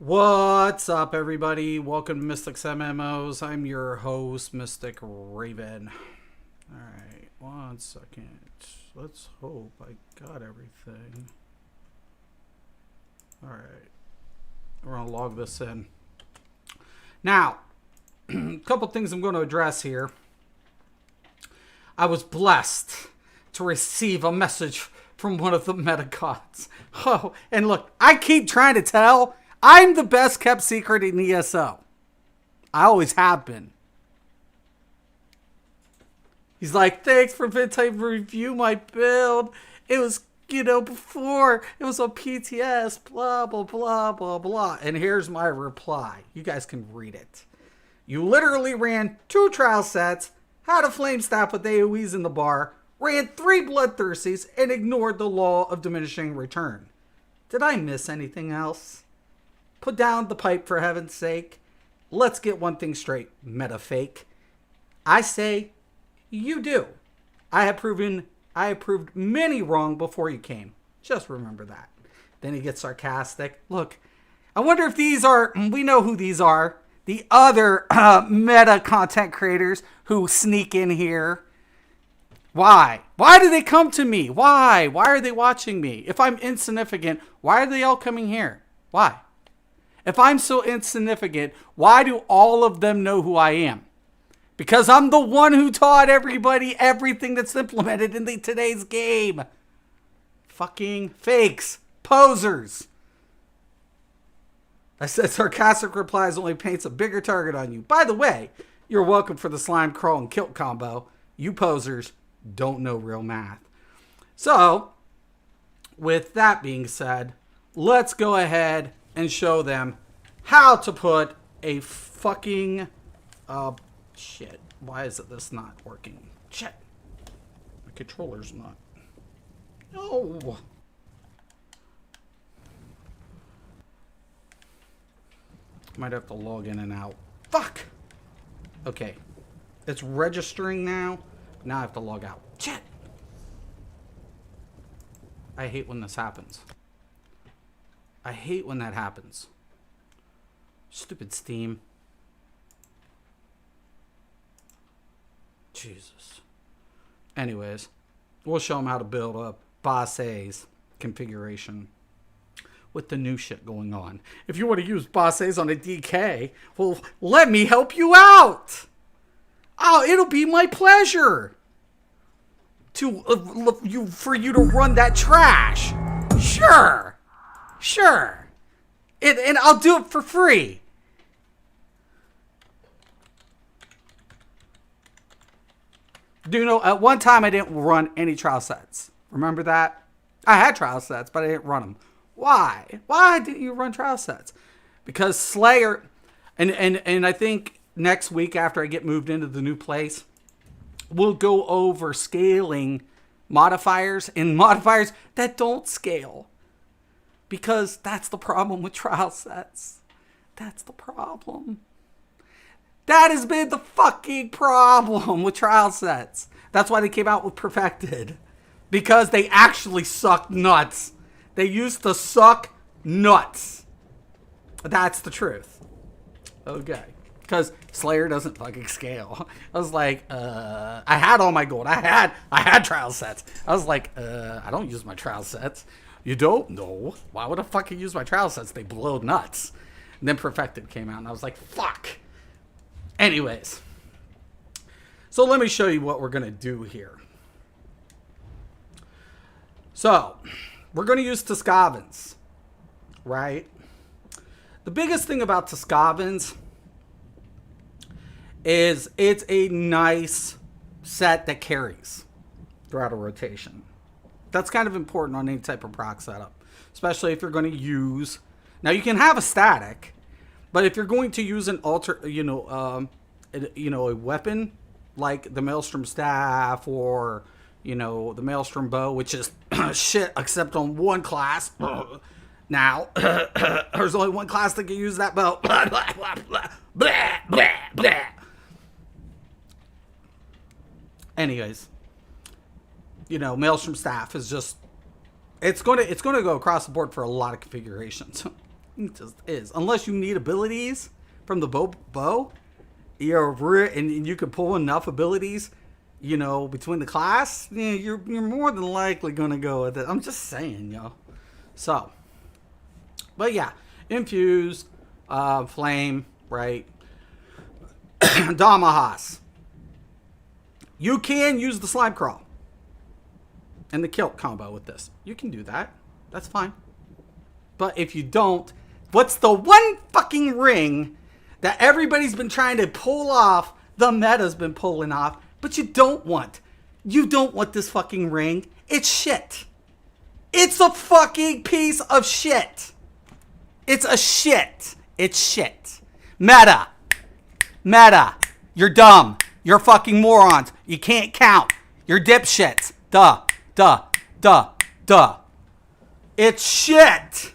What's up, everybody? Welcome to Mystic's MMOs. I'm your host, Mystic Raven. Alright, one second. Let's hope I got everything. Alright, we're going to log this in. Now, a couple things I'm going to address here. I was blessed to receive a message from one of the meta gods. Oh, and look, I keep trying to tell. I'm the best kept secret in ESO. I always have been. He's like, thanks for VidType review my build. It was, before it was on PTS, blah, blah, blah, blah, blah. And here's my reply. You guys can read it. You literally ran 2 trial sets, had a flame staff with AoEs in the bar, ran 3 bloodthirsties, and ignored the law of diminishing return. Did I miss anything else? Put down the pipe, for heaven's sake. Let's get one thing straight, meta fake. I say, you do. I have proved many wrong before you came. Just remember that. Then he gets sarcastic. Look, I wonder if these are, we know who these are, the other meta content creators who sneak in here. Why? Why do they come to me? Why? Why are they watching me? If I'm insignificant, why are they all coming here? Why? If I'm so insignificant, why do all of them know who I am? Because I'm the one who taught everybody everything that's implemented in today's game. Fucking fakes. Posers. I said sarcastic replies only paints a bigger target on you. By the way, you're welcome for the slime crawl and kilt combo. You posers don't know real math. So, with that being said, let's go ahead and show them how to put a fucking shit. Why is this not working? Shit. My controller's not. No. Might have to log in and out. Fuck. Okay. It's registering now. Now I have to log out. Shit. I hate when this happens. I hate when that happens. Stupid Steam. Jesus. Anyways, we'll show them how to build up Bahsei's configuration with the new shit going on. If you want to use Bahsei's on a DK, well, let me help you out. Oh, it'll be my pleasure for you to run that trash. Sure. Sure. And I'll do it for free. Do you know, at one time I didn't run any trial sets. Remember that? I had trial sets, but I didn't run them. Why? Why didn't you run trial sets? Because Slayer, and I think next week after I get moved into the new place, we'll go over scaling modifiers and modifiers that don't scale. Because that's the problem with trial sets. That's the problem. That has been the fucking problem with trial sets. That's why they came out with Perfected. Because they actually suck nuts. They used to suck nuts. That's the truth. Okay. Because Slayer doesn't fucking scale. I was like, I had all my gold. I had trial sets. I was like, I don't use my trial sets. You don't? No. Why would I fucking use my trial sets? They blow nuts. And then Perfected came out and I was like, fuck. Anyways. So let me show you what we're going to do here. So, we're going to use Tuscavans. Right? The biggest thing about Tuscavans is it's a nice set that carries throughout a rotation. That's kind of important on any type of proc setup, especially if you're going to use. Now you can have a static, but if you're going to use an a weapon like the Maelstrom staff or the Maelstrom bow, which is shit except on one class. Now there's only one class that can use that bow. Blah, blah, blah, blah, blah, blah, blah. Anyways. Maelstrom staff is just, it's going to go across the board for a lot of configurations. It just is. Unless you need abilities from the bow, and you can pull enough abilities, between the class, you're more than likely going to go with it. I'm just saying, yo. So, but yeah, infuse, flame, right? Damahas. You can use the slime crawl and the kilt combo with this. You can do that. That's fine. But if you don't, what's the one fucking ring that everybody's been trying to pull off, the meta's been pulling off, but you don't want? You don't want this fucking ring. It's shit. It's a fucking piece of shit. It's a shit. It's shit. Meta. You're dumb. You're fucking morons. You can't count. You're dipshits. Duh. It's shit.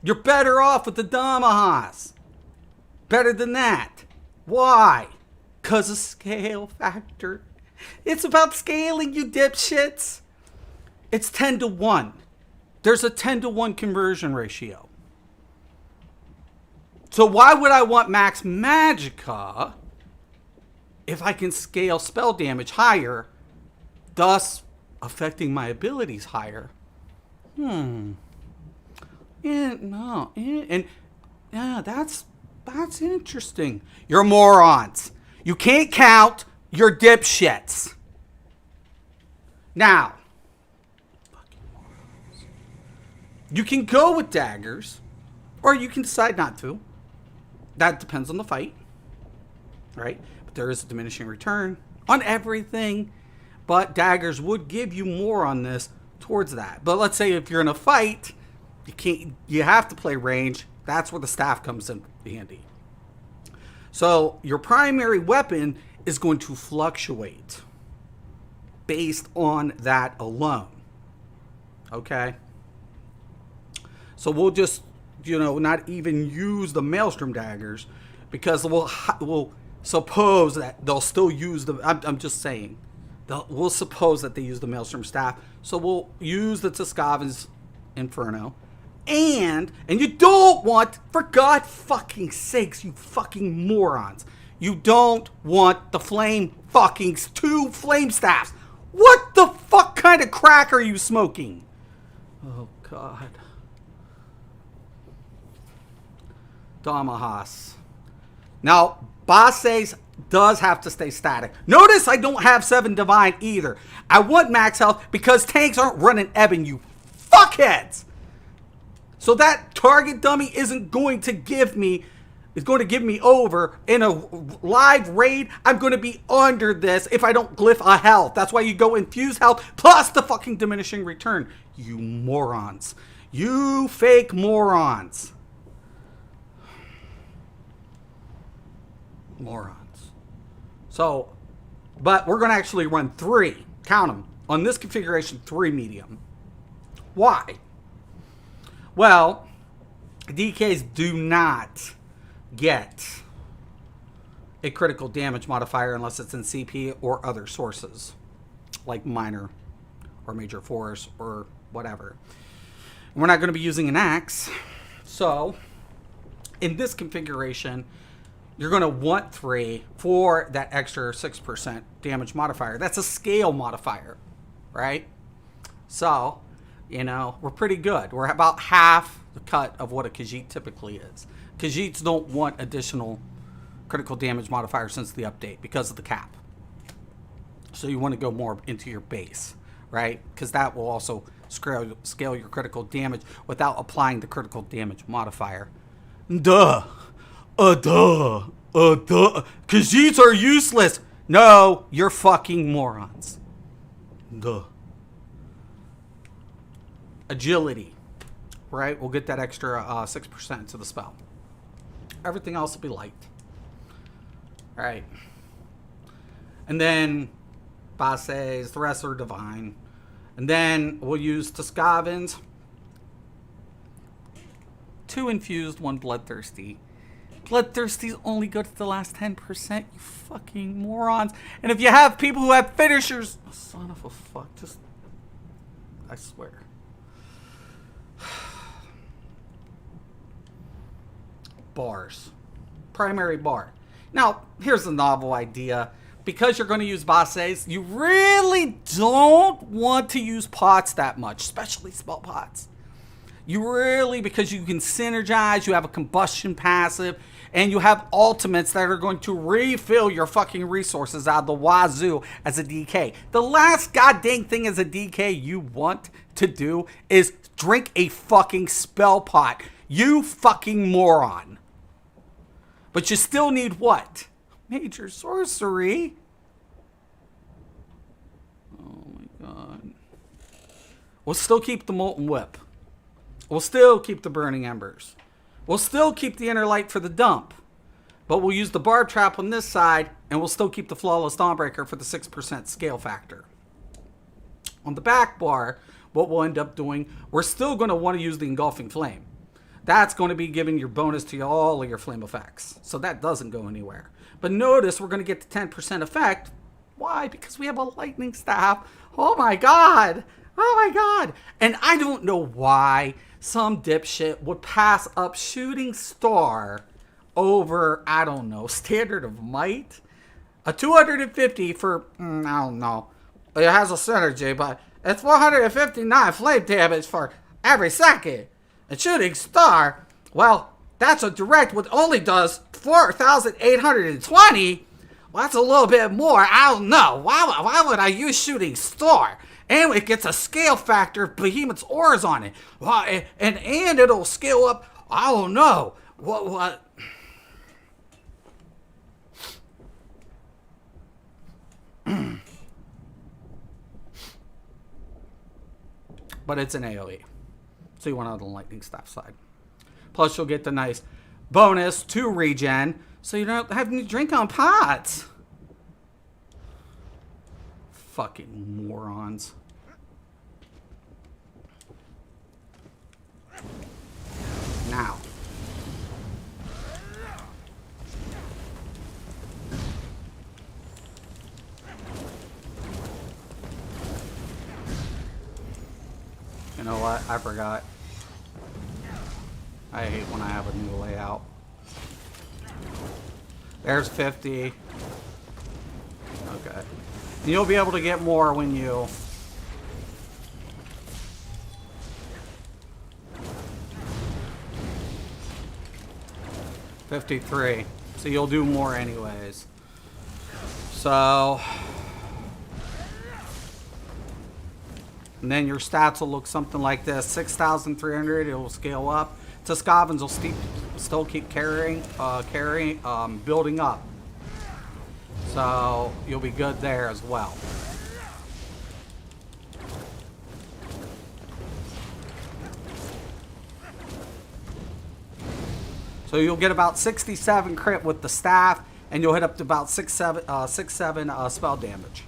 You're better off with the Damahas. Better than that. Why? Because of scale factor. It's about scaling, you dipshits. It's 10-1. There's a 10-1 conversion ratio. So why would I want max magicka if I can scale spell damage higher, thus affecting my abilities higher? Yeah, no. And yeah, that's interesting. You're morons. You can't count. You're dipshits. Now, you can go with daggers, or you can decide not to. That depends on the fight, right? But there is a diminishing return on everything. But daggers would give you more on this towards that. But let's say if you're in a fight, you have to play range. That's where the staff comes in handy. So your primary weapon is going to fluctuate based on that alone. Okay? So we'll just, not even use the Maelstrom daggers because we'll suppose that they'll still use the, I'm just saying, we'll suppose that they use the Maelstrom staff. So we'll use the Tuscavan's Inferno. And you don't want, for God fucking sakes, you fucking morons, you don't want the two flame staffs. What the fuck kind of crack are you smoking? Oh, God. Damahas. Now, Bahsei's does have to stay static. Notice I don't have 7 Divine either. I want max health because tanks aren't running Ebon, you fuckheads. So that target dummy isn't going to give me, it's going to give me over in a live raid. I'm going to be under this if I don't glyph a health. That's why you go infuse health plus the fucking diminishing return. You morons. You fake morons. Morons. So, but we're going to actually run 3. Count them. On this configuration, 3 medium. Why? Well, DKs do not get a critical damage modifier unless it's in CP or other sources, like minor or major force or whatever. We're not going to be using an axe. So, in this configuration, you're going to want 3 for that extra 6% damage modifier. That's a scale modifier, right? So, we're pretty good. We're about half the cut of what a Khajiit typically is. Khajiits don't want additional critical damage modifier since the update because of the cap. So you want to go more into your base, right? Because that will also scale your critical damage without applying the critical damage modifier. Duh. Khajiits are useless. No, you're fucking morons. Duh. Agility, right? We'll get that extra 6% to the spell. Everything else will be light. All right. And then Bahsei's, the rest are divine. And then we'll use Tuscavan's. 2 infused, 1 bloodthirsty. Bloodthirsty's only good to the last 10%, you fucking morons. And if you have people who have finishers, oh, son of a fuck, I swear. bars. Primary bar. Now, here's a novel idea. Because you're going to use Bahseis, you really don't want to use pots that much, especially spell pots. You really, because you can synergize, you have a combustion passive, and you have ultimates that are going to refill your fucking resources out of the wazoo as a DK. The last goddamn thing as a DK you want to do is drink a fucking spell pot. You fucking moron. But you still need what? Major sorcery. Oh my god. We'll still keep the Molten Whip. We'll still keep the Burning Embers. We'll still keep the Inner Light for the dump. But we'll use the Barb Trap on this side, and we'll still keep the Flawless Dawnbreaker for the 6% scale factor. On the back bar, what we'll end up doing, we're still going to want to use the Engulfing Flame. That's going to be giving your bonus to all of your flame effects. So that doesn't go anywhere. But notice we're going to get the 10% effect. Why? Because we have a lightning staff. Oh my god. Oh my god. And I don't know why some dipshit would pass up Shooting Star over, I don't know, Standard of Might. A 250 for, I don't know. It has a synergy, but it's 159 flame damage for every second. And Shooting Star, well, that's a direct which only does 4,820. Well, that's a little bit more. I don't know. Why would I use Shooting Star? And it gets a scale factor of Behemoth's Auras on it. Well, and it'll scale up. I don't know. What? But it's an AoE. So you want it on the lightning staff side. Plus you'll get the nice bonus to regen. So you don't have to drink on pots. Fucking morons. Now. You know what? I forgot. I hate when I have a new layout. There's 50. Okay. You'll be able to get more when you... $53. So you'll do more anyways. So... And then your stats will look something like this. 6,300, it will scale up. Tuscavans will still keep building up. So you'll be good there as well. So you'll get about 67 crit with the staff, and you'll hit up to about 6-7 spell damage.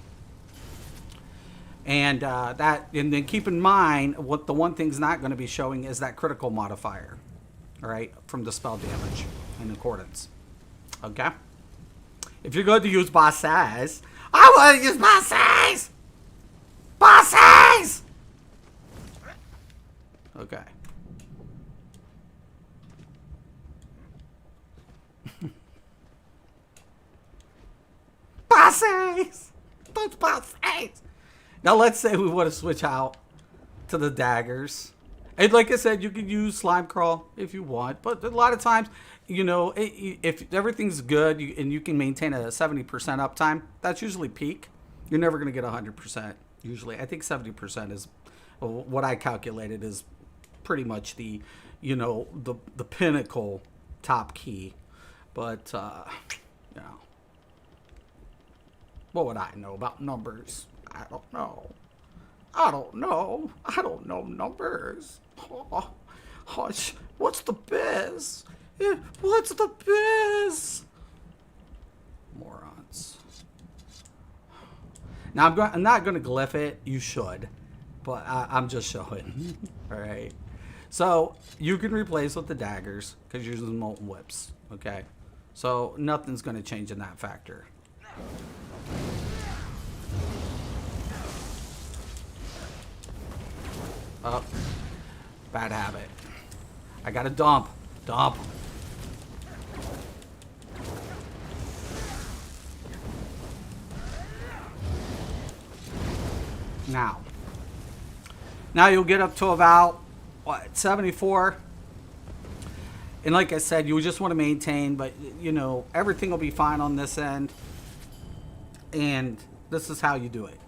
And and then keep in mind what the one thing's not going to be showing is that critical modifier, all right, from the spell damage in accordance. Okay. If you're going to use Bahsei, I want to use Bahsei. Bahsei. Okay. Bahsei. That's Bahsei. Now let's say we want to switch out to the daggers. And like I said, you can use Slime Crawl if you want. But a lot of times, you know, if everything's good and you can maintain a 70% uptime, that's usually peak. You're never going to get 100% usually. I think 70% is what I calculated is pretty much the, you know, the pinnacle top key. But, you know, what would I know about numbers? I don't know. I don't know numbers. Oh, what's the biz? What's the biz? Morons. Now I'm not going to glyph it. You should, but I'm just showing. All right. So you can replace with the daggers because you're using molten whips. Okay. So nothing's going to change in that factor. Oh, bad habit. I got to dump. Now you'll get up to about, what, 74? And like I said, you just want to maintain, but, you know, everything will be fine on this end. And this is how you do it.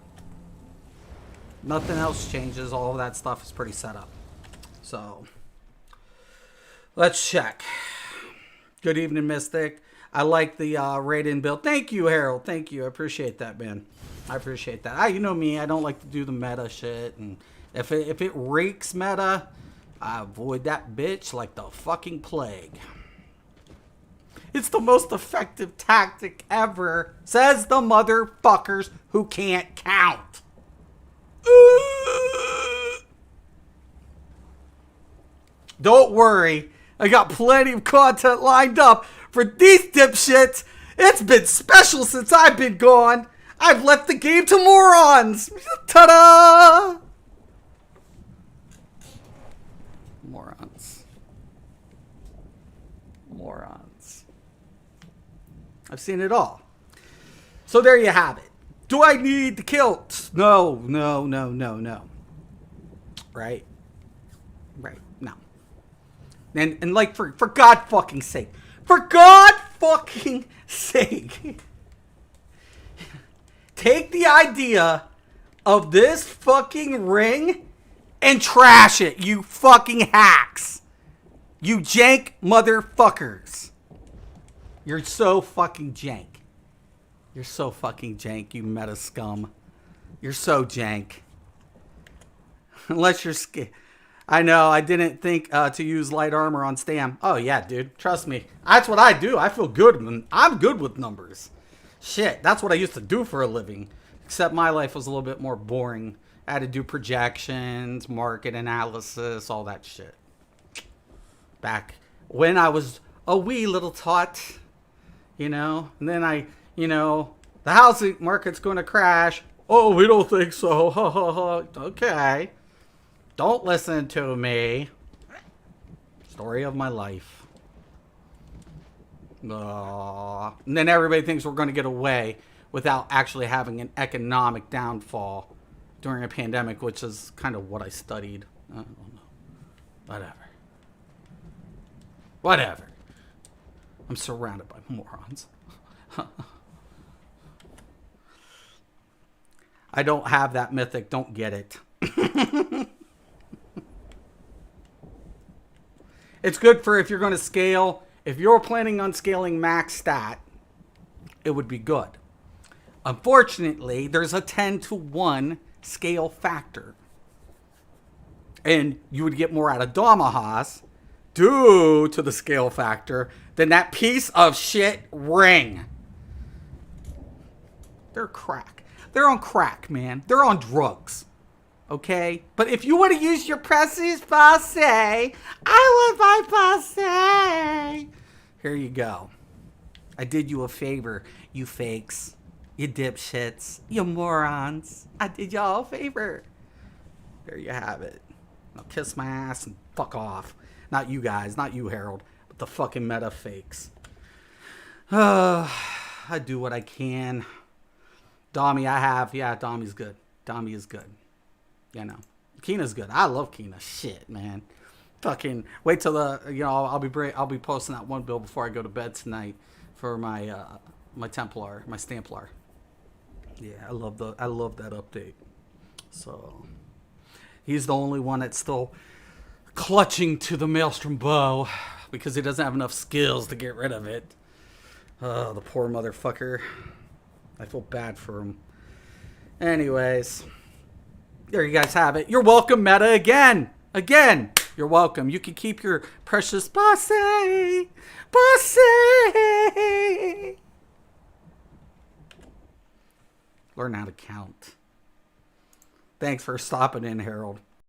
Nothing else changes. All of that stuff is pretty set up. So, let's check. Good evening, Mystic. I like the raid-in build. Thank you, Harold. Thank you. I appreciate that, man. I appreciate that. You know me. I don't like to do the meta shit. And if it reeks meta, I avoid that bitch like the fucking plague. It's the most effective tactic ever, says the motherfuckers who can't count. Don't worry. I got plenty of content lined up for these dipshits. It's been special since I've been gone. I've left the game to morons. Ta-da! Morons. I've seen it all. So there you have it. Do I need the kilt? No. Right? Right. No. And like, for God fucking sake. For God fucking sake. Take the idea of this fucking ring and trash it, you fucking hacks. You jank motherfuckers. You're so fucking jank. You're so fucking jank, you meta scum. You're so jank. Unless you're scared. I know, I didn't think to use light armor on Stam. Oh yeah, dude. Trust me. That's what I do. I feel good. I'm good with numbers. Shit, that's what I used to do for a living. Except my life was a little bit more boring. I had to do projections, market analysis, all that shit. Back when I was a wee little tot, you know. And then the housing market's going to crash. Oh, we don't think so. Okay. Don't listen to me. Story of my life. And then everybody thinks we're going to get away without actually having an economic downfall during a pandemic, which is kind of what I studied. I don't know. Whatever. I'm surrounded by morons. I don't have that mythic. Don't get it. It's good for if you're going to scale. If you're planning on scaling max stat, it would be good. Unfortunately, there's a 10-to-1 scale factor. And you would get more out of Damahas due to the scale factor than that piece of shit ring. They're crack. They're on crack, man. They're on drugs. Okay? But if you want to use your precious Bahsei, I want my Bahsei. Here you go. I did you a favor, you fakes. You dipshits. You morons. I did y'all a favor. There you have it. Now kiss my ass and fuck off. Not you guys. Not you, Harold. But the fucking meta fakes. I do what I can. Dami, I have. Yeah, Dami's good. Dami is good. You know. Keena's good. I love Keena. Shit, man. Fucking wait till I'll be posting that one build before I go to bed tonight for my my Templar, my Stamplar. Yeah, I love that update. So he's the only one that's still clutching to the Maelstrom bow because he doesn't have enough skills to get rid of it. Oh, the poor motherfucker. I feel bad for him. Anyways, there you guys have it. You're welcome, meta, again. You're welcome. You can keep your precious Bahsei. Learn how to count. Thanks for stopping in, Harold.